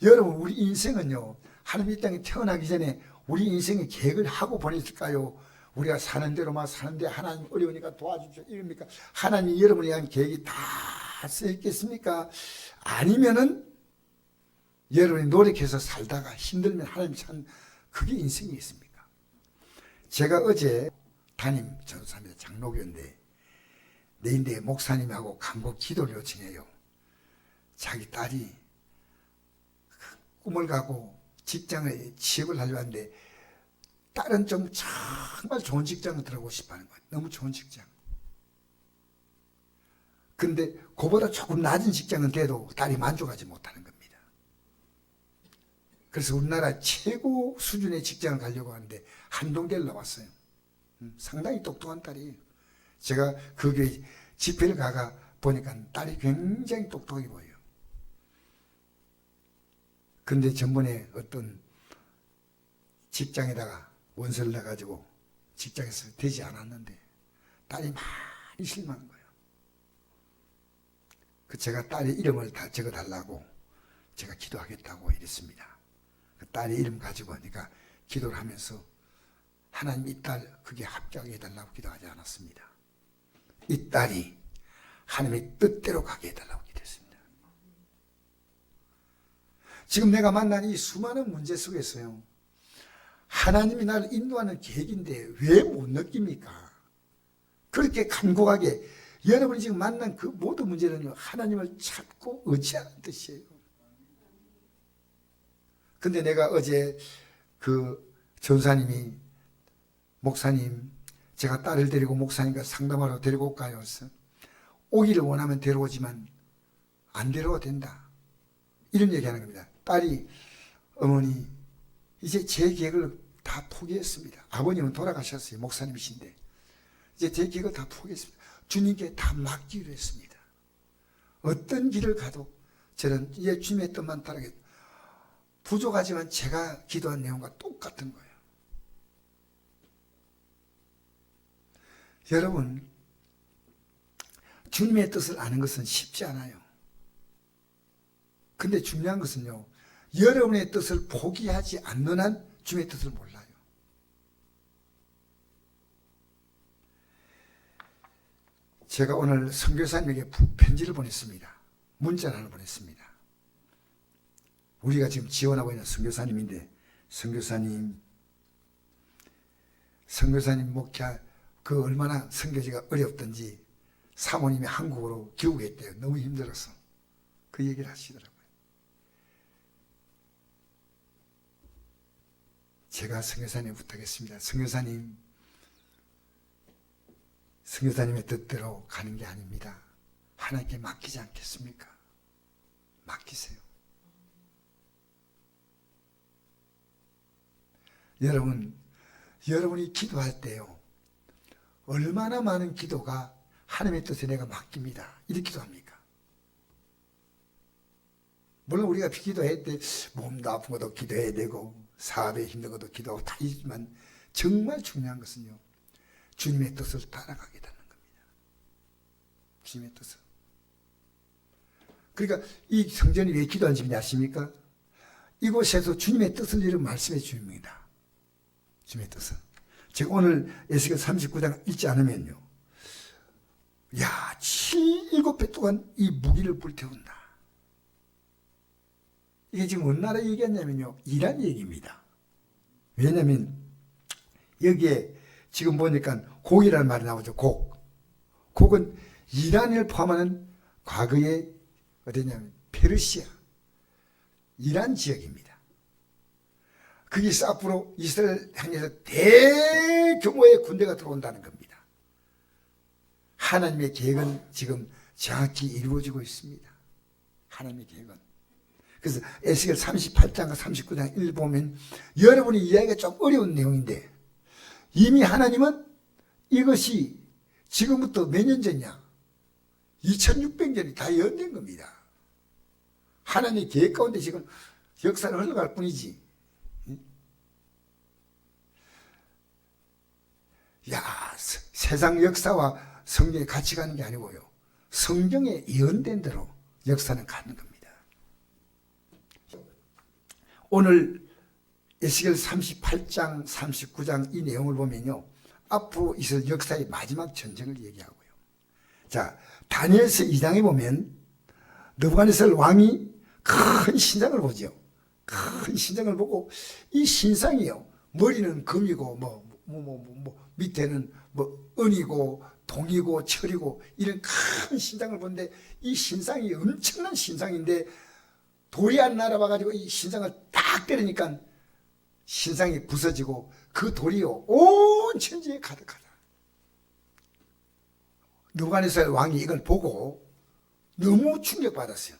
여러분, 우리 인생은요, 하나님 이 땅에 태어나기 전에 우리 인생의 계획을 하고 보냈을까요? 우리가 사는 대로만 사는데 하나님 어려우니까 도와주십시오 이럽니까? 하나님이 여러분에 대한 계획이 다 쓰였겠습니까? 아니면은 여러분이 노력해서 살다가 힘들면 하나님 참 그게 인생이겠습니까? 제가 어제 담임 전도사입니다. 장로교인데 내인데 목사님하고 간곡 기도를 요청해요. 자기 딸이 꿈을 가고 직장에 취업을 하려고 하는데 딸은 좀 정말 좋은 직장을 들어가고 싶어하는 거예요. 너무 좋은 직장. 근데 그보다 조금 낮은 직장은 돼도 딸이 만족하지 못하는 겁니다. 그래서 우리나라 최고 수준의 직장을 가려고 하는데 한동대를 나왔어요. 상당히 똑똑한 딸이에요. 제가 그 교회 집회를 가가 보니까 딸이 굉장히 똑똑해 보여요. 근데 전번에 어떤 직장에다가 원서를 내가지고 직장에서 되지 않았는데 딸이 많이 실망한 거예요. 그 제가 딸의 이름을 다 적어달라고 제가 기도하겠다고 이랬습니다. 그 딸의 이름 가지고 하니까 기도를 하면서 하나님 이 딸 그게 합격하게 해달라고 기도하지 않았습니다. 이 딸이 하나님의 뜻대로 가게 해달라고 기도했습니다. 지금 내가 만난 이 수많은 문제 속에서요, 하나님이 나를 인도하는 계획인데 왜 못 느낍니까? 그렇게 간곡하게 여러분이 지금 만난 그 모든 문제는 하나님을 찾고 의지하는 뜻이에요. 근데 내가 어제 그 전사님이 목사님 제가 딸을 데리고 목사님과 상담하러 데리고 올까요? 그래서 오기를 원하면 데려오지만 안 데려와도 된다. 이런 얘기하는 겁니다. 딸이 어머니 이제 제 계획을 다 포기했습니다. 아버님은 돌아가셨어요. 목사님이신데 이제 제 계획을 다 포기했습니다. 주님께 다 맡기로 했습니다. 어떤 길을 가도 저는 이제 주님의 뜻만 따르겠다. 부족하지만 제가 기도한 내용과 똑같은 거예요. 여러분, 주님의 뜻을 아는 것은 쉽지 않아요. 근데 중요한 것은요, 여러분의 뜻을 포기하지 않는 한 주님의 뜻을 몰라요. 제가 오늘 선교사님에게 편지를 보냈습니다. 문자를 하나 보냈습니다. 우리가 지금 지원하고 있는 선교사님인데, 선교사님 목자 그 얼마나 선교지가 어렵던지 사모님이 한국으로 귀국했대요. 너무 힘들어서. 그 얘기를 하시더라고요. 제가 선교사님 부탁했습니다. 선교사님의 뜻대로 가는 게 아닙니다. 하나님께 맡기지 않겠습니까? 맡기세요. 여러분이 기도할 때요, 얼마나 많은 기도가 하나님의 뜻에 내가 맡깁니다. 이렇게 기도합니까? 물론 우리가 기도할 때 몸도 아픈 것도 기도해야 되고 사업에 힘든 것도 기도하고 다 있지만 정말 중요한 것은요, 주님의 뜻을 따라가게 되는 겁니다. 주님의 뜻을. 그러니까 이 성전이 왜 기도하는 집인지 아십니까? 이곳에서 주님의 뜻을 이룬 말씀해 주입니다. 주님의 뜻은. 제가 오늘 에스겔 39장 읽지 않으면요, 야, 7배 동안 이 무기를 불태운다. 이게 지금 어느 나라 얘기하냐면요, 이란 얘기입니다. 왜냐하면 여기에 지금 보니까 곡이라는 말이 나오죠. 곡은 이란을 포함하는 과거의 어디냐면 페르시아, 이란 지역입니다. 거기서 앞으로 이스라엘 향해서 대규모의 군대가 들어온다는 겁니다. 하나님의 계획은 지금 정확히 이루어지고 있습니다. 하나님의 계획은. 그래서 에스겔 38장과 39장 1 보면 여러분이 이해하기가 좀 어려운 내용인데, 이미 하나님은 이것이 지금부터 몇 년 전이냐? 2600년이 다 연된 겁니다. 하나님의 계획 가운데 지금 역사를 흘러갈 뿐이지. 야, 세상 역사와 성경이 같이 가는 게 아니고요, 성경에 예언된 대로 역사는 가는 겁니다. 오늘 에스겔 38장, 39장 이 내용을 보면요, 앞으로 있을 역사의 마지막 전쟁을 얘기하고요. 자, 다니엘서 2장에 보면 느부갓네살 왕이 큰 신상을 보죠. 큰 신상을 보고 이 신상이요, 머리는 금이고 밑에는 은이고 동이고 철이고 이런 큰 신상을 보는데, 이 신상이 엄청난 신상인데 돌이 안 날아와가지고 이 신상을 딱 때리니까 신상이 부서지고 그 돌이요 온 천지에 가득하다. 느부갓네살 왕이 이걸 보고 너무 충격받았어요.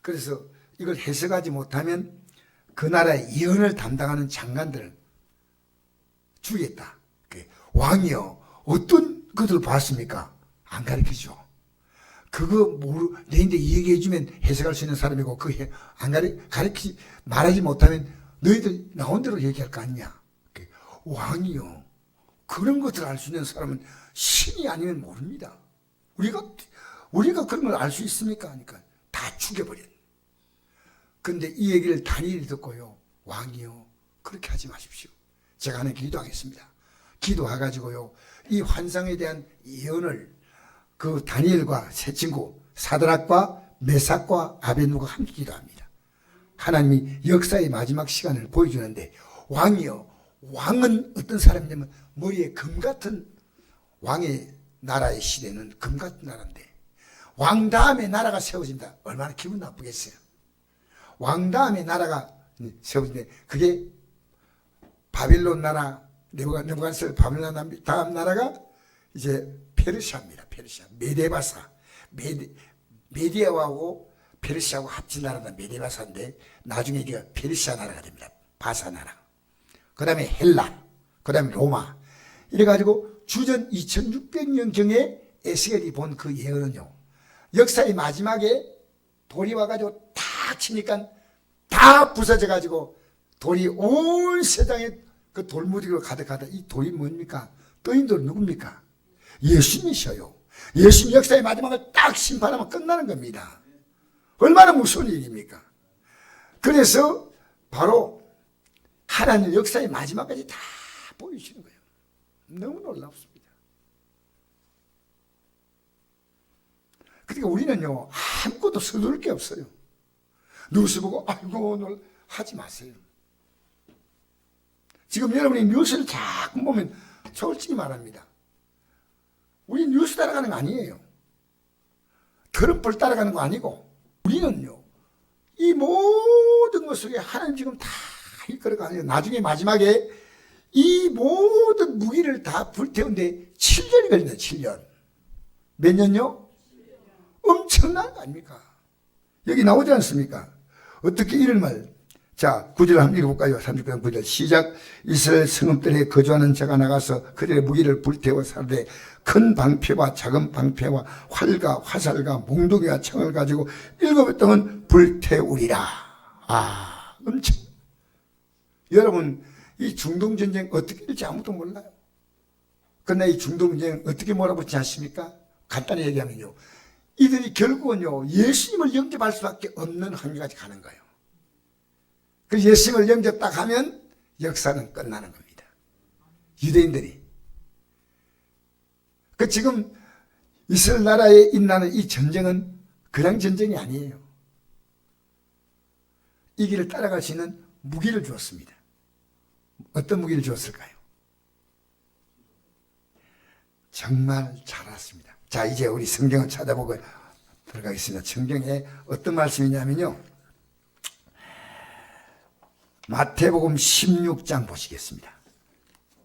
그래서 이걸 해석하지 못하면 그 나라의 예언을 담당하는 장관들을 죽이겠다. 왕이요 어떤 것을 봤습니까? 안 가르치죠. 그거 내인데 얘기해주면 해석할 수 있는 사람이고, 안 가르치 말하지 못하면 너희들 나온 대로 얘기할 거 아니냐. 왕이요 그런 것을 알 수 있는 사람은 신이 아니면 모릅니다. 우리가 그런 걸 알 수 있습니까? 하니까 다 죽여버린. 근데 이 얘기를 다니엘이 듣고요, 왕이요 그렇게 하지 마십시오. 제가 하나 기도하겠습니다. 기도해가지고요 이 환상에 대한 예언을 그 다니엘과 세 친구 사드락과 메삭과 아벤누가 함께 기도합니다. 하나님이 역사의 마지막 시간을 보여주는데, 왕은 어떤 사람이냐면 머리에 금 같은, 왕의 나라의 시대는 금 같은 나라인데 왕 다음에 나라가 세워진다. 얼마나 기분 나쁘겠어요. 왕 다음에 나라가 세워진데 그게 바빌론 나라, 느부갓네살 바빌론 다음 나라가 이제 페르시아입니다. 페르시아, 메데바사, 메디아하고 페르시아하고 합친 나라가 메데바사인데 나중에 이게 페르시아 나라가 됩니다. 바사 나라. 그 다음에 헬라, 그 다음에 로마. 이래가지고 주전 2600년경에 에스겔이 본 그 예언은요, 역사의 마지막에 돌이 와가지고 탁 치니까 다 부서져가지고 돌이 온 세상에 그 돌무지로 가득하다. 이 돌이 뭡니까? 떠인 돌 누굽니까? 예수님이셔요. 예수님 역사의 마지막을 딱 심판하면 끝나는 겁니다. 얼마나 무서운 일입니까? 그래서 바로 하나님 역사의 마지막까지 다 보여주시는 거예요. 너무 놀랍습니다. 그러니까 우리는요 아무것도 서두를 게 없어요. 뉴스 보고 아이고 하지 마세요. 지금 여러분이 뉴스를 자꾸 보면 솔직히 말합니다. 우리 뉴스 따라가는 거 아니에요. 트럼프를 따라가는 거 아니고, 우리는요 이 모든 것 속에 하나님 지금 다 이끌어가요. 나중에 마지막에 이 모든 무기를 다 불태우는데 7년이 걸린다. 7년. 몇 년요? 엄청난 거 아닙니까? 여기 나오지 않습니까? 어떻게 이럴 말. 자, 9절 한번 읽어볼까요? 39장 9절 시작. 이스라엘 성읍들에 거주하는 자가 나가서 그들의 무기를 불태워 살되 큰 방패와 작은 방패와 활과 화살과 몽둥이와 창을 가지고 7의 동은 불태우리라. 엄청. 여러분, 이 중동전쟁 어떻게 될지 아무도 몰라요. 그러나 이 중동전쟁 어떻게 몰아붙지 않습니까? 간단히 얘기하면요, 이들이 결국은요 예수님을 영접할 수밖에 없는 환경까지 가는 거예요. 그 예수님을 영접 딱 하면 역사는 끝나는 겁니다. 유대인들이. 그 지금 이스라엘 나라에 일어나는 이 전쟁은 그냥 전쟁이 아니에요. 이 길을 따라갈 수 있는 무기를 주었습니다. 어떤 무기를 주었을까요? 정말 잘 알았습니다. 자, 이제 우리 성경을 찾아보고 들어가겠습니다. 성경에 어떤 말씀이냐면요, 마태복음 16장 보시겠습니다.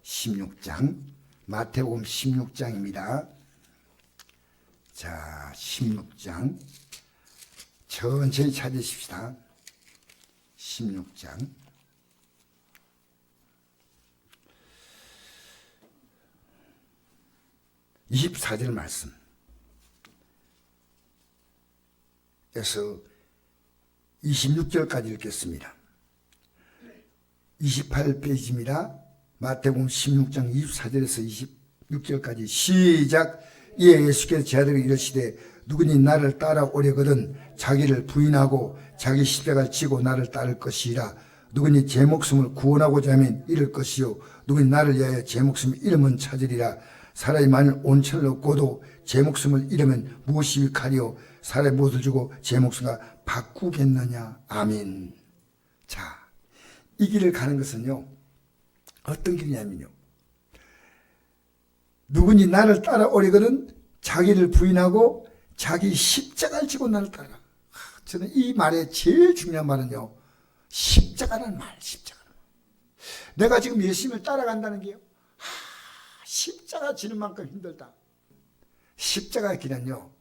16장, 마태복음 16장입니다. 자, 16장 천천히 찾으십시다. 16장 24절 말씀 에서 26절까지 읽겠습니다. 28페이지입니다. 마태복음 16장 24절에서 26절까지 시작. 이에 예수께서 제자들에게 이르시되 누구니 나를 따라오려거든 자기를 부인하고 자기 십자가를 지고 나를 따를 것이라. 누구니 제 목숨을 구원하고자 하면 잃을 것이요 누구니 나를 위하여 제 목숨을 잃으면 찾으리라. 사람이 만일 온천을 얻고도 제 목숨을 잃으면 무엇이 유익하리요. 사람의 무엇을 주고 제 목숨과 바꾸겠느냐. 아멘. 자, 이 길을 가는 것은요, 어떤 길이냐면요, 누구니 나를 따라오려거든 자기를 부인하고 자기 십자가를 지고 나를 따라. 저는 이 말의 제일 중요한 말은요, 십자가라는 말, 십자가. 내가 지금 예수님을 따라간다는 게요, 십자가 지는 만큼 힘들다. 십자가의 길은요,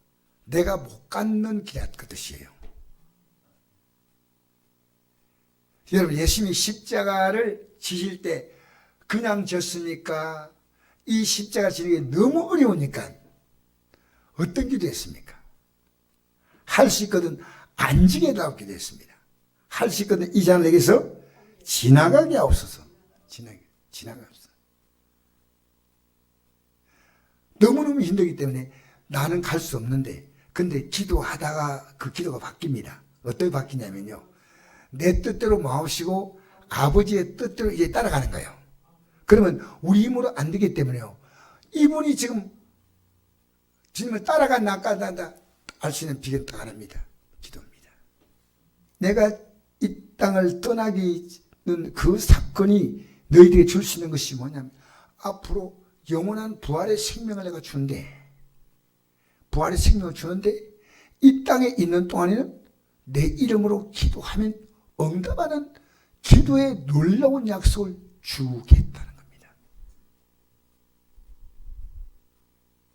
내가 못 갖는 길 그 뜻이에요. 여러분, 예수님이 십자가를 지실 때 그냥 졌습니까? 이 십자가 지는 게 너무 어려우니까 어떤 기도했습니까? 할 수 있거든 안 지게 해달라고 기도했습니다. 할 수 있거든 이 잔을 내게서 지나가게 하옵소서. 지나가게 하옵소서. 너무너무 힘들기 때문에 나는 갈 수 없는데, 근데 기도하다가 그 기도가 바뀝니다. 어떻게 바뀌냐면요, 내 뜻대로 마옵시고 아버지의 뜻대로 이제 따라가는 거예요. 그러면 우리 힘으로 안 되기 때문에요, 이분이 지금 주님을 따라간다 안 따라간다 알 수 있는 비결은 딱 하나입니다. 기도입니다. 내가 이 땅을 떠나기는 그 사건이 너희들에게 줄 수 있는 것이 뭐냐면, 앞으로 영원한 부활의 생명을 내가 주는데, 부활의 생명을 주는데 이 땅에 있는 동안에는 내 이름으로 기도하면 응답하는 기도의 놀라운 약속을 주겠다는 겁니다.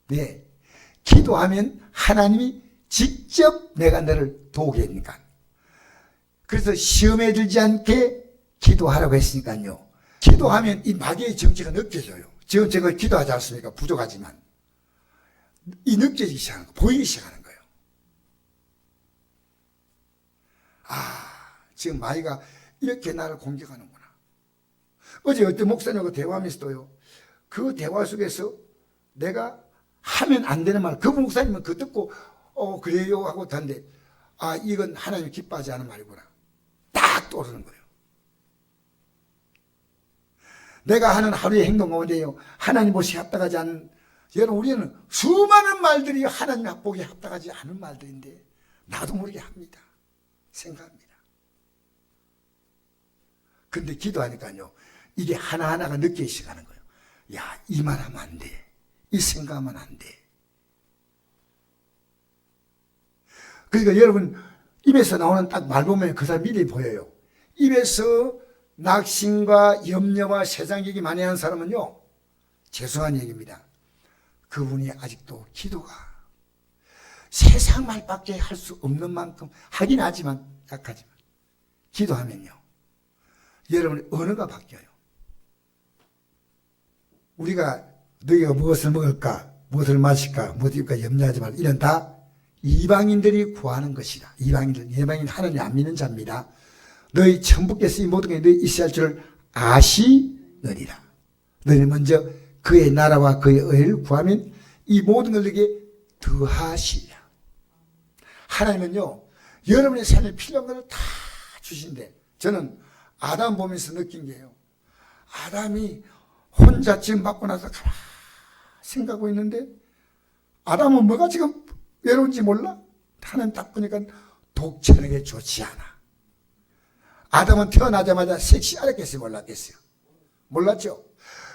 네, 기도하면 하나님이 직접 내가 너를 도우겠니까. 그래서 시험에 들지 않게 기도하라고 했으니까요, 기도하면 이 마귀의 정체가 느껴져요. 지금 제가 기도하지 않습니까? 부족하지만 이 느껴지기 시작하는 거, 보이기 시작하는 거예요. 지금 마귀가 이렇게 나를 공격하는구나. 어제 어떤 목사님하고 대화하면서도요, 그 대화 속에서 내가 하면 안 되는 말, 그 목사님은 그거 듣고 그래요 하고 하는데, 이건 하나님이 기뻐하지 않은 말이구나 딱 떠오르는 거예요. 내가 하는 하루의 행동 가운데요, 하나님 보시 합당하지 않은, 여러분, 우리는 수많은 말들이 하나님 보기에 합당하지 않은 말들인데 나도 모르게 합니다. 생각합니다. 근데 기도하니까요, 이게 하나하나가 느끼기 시작하는 거예요. 야, 이 말하면 안 돼. 이 생각하면 안 돼. 그러니까 여러분, 입에서 나오는 딱 말 보면 그 사람 미리 보여요. 입에서 낙심과 염려와 세상 얘기 많이 하는 사람은요, 죄송한 얘기입니다. 그분이 아직도 기도가 세상 말밖에 할 수 없는 만큼 하긴 하지만 약하지만 기도하면요, 여러분의 언어가 바뀌어요. 우리가 너희가 무엇을 먹을까, 무엇을 마실까, 무엇을 입을까 염려하지 말라, 이런 다 이방인들이 구하는 것이다. 이방인 하나님 안 믿는 자입니다. 너희 천부께서 이 모든 게 너희 있어야 할 줄을 아시느니라. 너희는 먼저 그의 나라와 그의 의를 구하면 이 모든 걸 너에게 더하시리라. 하나님은요, 여러분의 삶에 필요한 것을 다 주신대. 저는 아담 보면서 느낀 게요, 아담이 혼자 지금 받고 나서 가만히 생각하고 있는데, 아담은 뭐가 지금 외로운지 몰라? 하나님 딱 보니까 독채하는 게 좋지 않아. 아담은 태어나자마자 섹시하겠어요, 몰랐겠어요? 몰랐죠?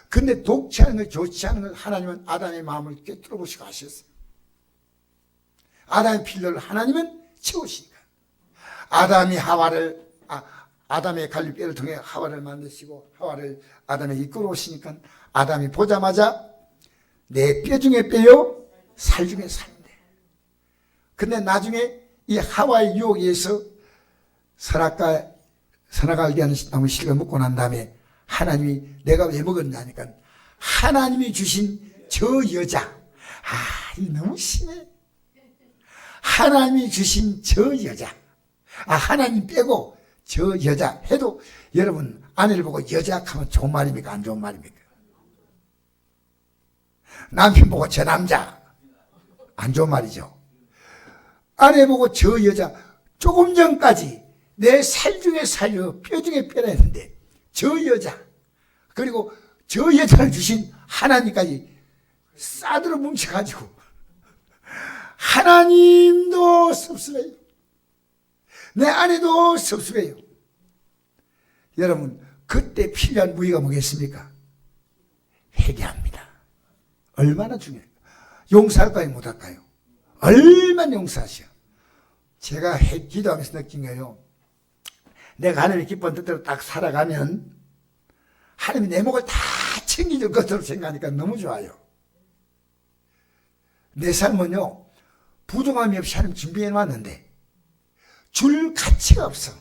근데 독채하는 게 좋지 않은 걸 하나님은 아담의 마음을 꿰뚫어 보시고 하셨어요. 아담의 필요를 하나님은 채우시니까. 아담의 갈비뼈를 통해 하와를 만드시고 하와를 아담에 이끌어 오시니까 아담이 보자마자 내 뼈 중에 뼈요, 살 중에 살인데. 근데 나중에 이 하와의 유혹에 의해서 선악과 알게 하는 나무 실과 먹고 난 다음에 하나님이 내가 왜 먹었냐니까, 하나님이 주신 저 여자, 이 너무 심해. 하나님이 주신 저 여자, 하나님 빼고 저 여자 해도, 여러분, 아내를 보고 여자 하면 좋은 말입니까, 안 좋은 말입니까? 남편 보고 저 남자, 안 좋은 말이죠. 아내 보고 저 여자 조금 전까지 내 살 중에 살이요 뼈 중에 뼈라 했는데 저 여자 그리고 저 여자를 주신 하나님까지 싸들어 뭉쳐가지고 하나님도 섭섭해요. 내 아내도 섭섭해요. 여러분 그때 필요한 무기가 뭐겠습니까? 회개합니다. 얼마나 중요해요. 용서할까요 못할까요? 얼마나 용서하셔. 제가 기도하면서 느낀 거예요. 내가 하나님의 기쁜 뜻대로 딱 살아가면 하나님이 내 목을 다 챙겨줄 것으로 생각하니까 너무 좋아요. 내 삶은요 부족함이 없이 하나님 준비해 놨는데 줄 가치가 없어.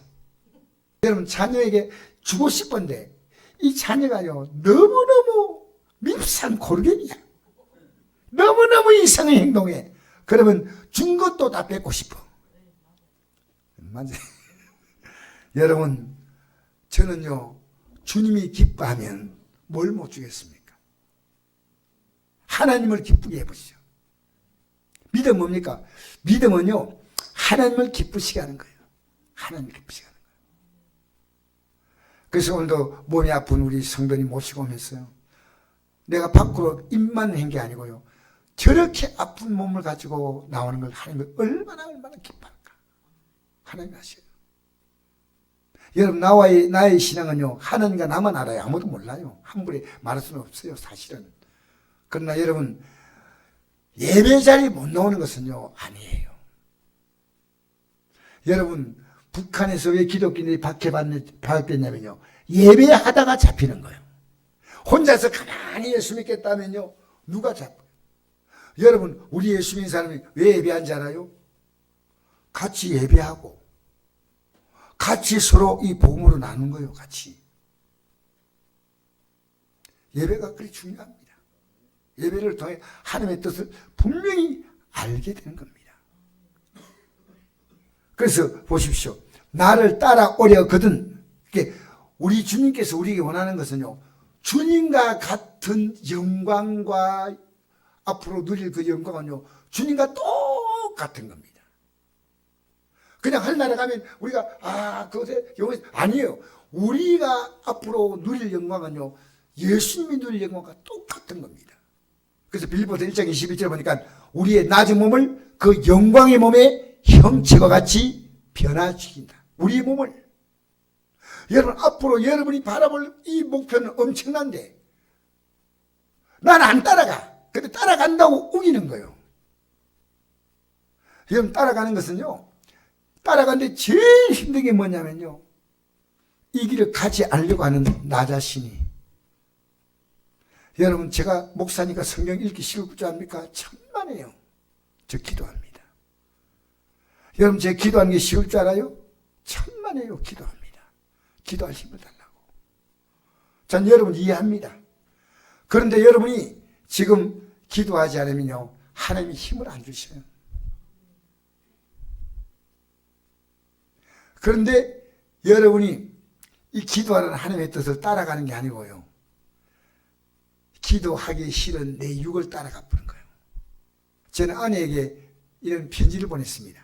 여러분 자녀에게 주고 싶은데 이 자녀가요 너무너무 밉산 고르겠냐. 너무너무 이상한 행동해. 그러면 준 것도 다 뺏고 싶어. 맞아요. 여러분 저는요 주님이 기뻐하면 뭘 못 주겠습니까? 하나님을 기쁘게 해보시죠. 믿음 뭡니까? 믿음은요 하나님을 기쁘시게 하는 거예요. 하나님을 기쁘시게 하는 거예요. 그래서 오늘도 몸이 아픈 우리 성도님 모시고 오면서요 내가 밖으로 입만 한 게 아니고요 저렇게 아픈 몸을 가지고 나오는 걸 하나님을 얼마나 기뻐할까. 하나님이 아셔요. 여러분 나의 신앙은요 하나님과 나만 알아요. 아무도 몰라요. 함부로 말할 수는 없어요 사실은. 그러나 여러분 예배 자리에 못 나오는 것은요 아니에요. 여러분 북한에서 왜 기독교인들이 박해받냐면요 예배하다가 잡히는 거예요. 혼자서 가만히 예수 믿겠다면요 누가 잡아요? 여러분 우리 예수 믿는 사람이 왜 예배한 줄 알아요? 같이 예배하고 같이 서로 이 복음으로 나눈 거예요. 같이 예배가 그리 중요합니다. 예배를 통해 하나님의 뜻을 분명히 알게 되는 겁니다. 그래서 보십시오. 나를 따라오려거든. 우리 주님께서 우리에게 원하는 것은요 주님과 같은 영광과 앞으로 누릴 그 영광은요 주님과 똑같은 겁니다. 그냥 하늘나라 가면 우리가 그것에 영광이 아니에요. 우리가 앞으로 누릴 영광은요 예수님이 누릴 영광과 똑같은 겁니다. 그래서 빌립보서 1장 21절 보니까 우리의 낮은 몸을 그 영광의 몸의 형체와 같이 변화시킨다. 우리의 몸을. 여러분 앞으로 여러분이 바라볼 이 목표는 엄청난데 나는 안 따라가. 근데 따라간다고 우기는 거예요. 여러분 따라가는 것은요 따라가는데 제일 힘든 게 뭐냐면요 이 길을 가지 않으려고 하는 나 자신이. 여러분 제가 목사니까 성경 읽기 쉬울 줄 압니까? 천만에요. 저 기도합니다. 여러분 제가 기도하는 게 쉬울 줄 알아요? 천만에요. 기도합니다. 기도할 힘을 달라고. 전 여러분 이해합니다. 그런데 여러분이 지금 기도하지 않으면요 하나님이 힘을 안 주셔요. 그런데 여러분이 이 기도하는 하나님의 뜻을 따라가는 게 아니고요 기도하기 싫은 내 육을 따라가 버린 거예요. 저는 아내에게 이런 편지를 보냈습니다.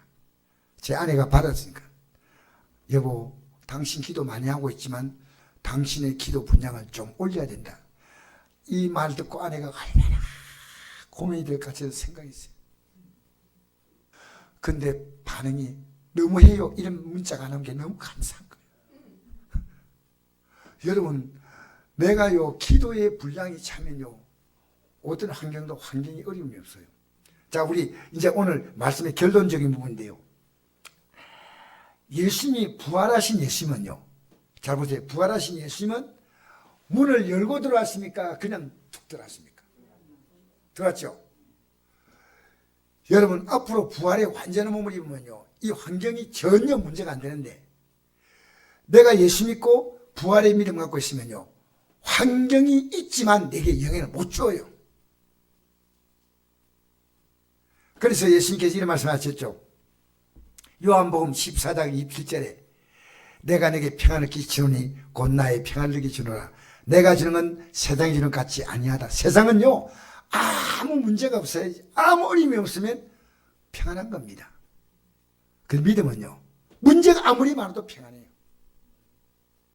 제 아내가 받았으니까 여보 당신 기도 많이 하고 있지만 당신의 기도 분량을 좀 올려야 된다. 이 말 듣고 아내가 얼마나 고민이 될까 저는 생각했어요. 근데 반응이 너무해요. 이런 문자가 나온 게 너무 감사한 거예요. 여러분 내가요 기도의 분량이 차면요 어떤 환경도 환경이 어려움이 없어요. 자 우리 이제 오늘 말씀의 결론적인 부분인데요. 예수님이 부활하신 예수님은요 잘 보세요. 부활하신 예수님은 문을 열고 들어왔습니까? 그냥 툭 들어왔습니까? 들어왔죠? 여러분 앞으로 부활의 완전한 몸을 입으면요 이 환경이 전혀 문제가 안 되는데 내가 예수 믿고 부활의 믿음 갖고 있으면요 환경이 있지만 내게 영향을 못 줘요. 그래서 예수님께서 이런 말씀하셨죠. 요한복음 14장 27절에 내가 내게 평안을 끼치노니 곧 나의 평안을 끼치노라. 내가 주는 건 세상이 주는 것 같이 아니하다. 세상은요 아무 문제가 없어요. 아무 어려움이 없으면 평안한 겁니다. 그 믿음은요, 문제가 아무리 많아도 평안해요.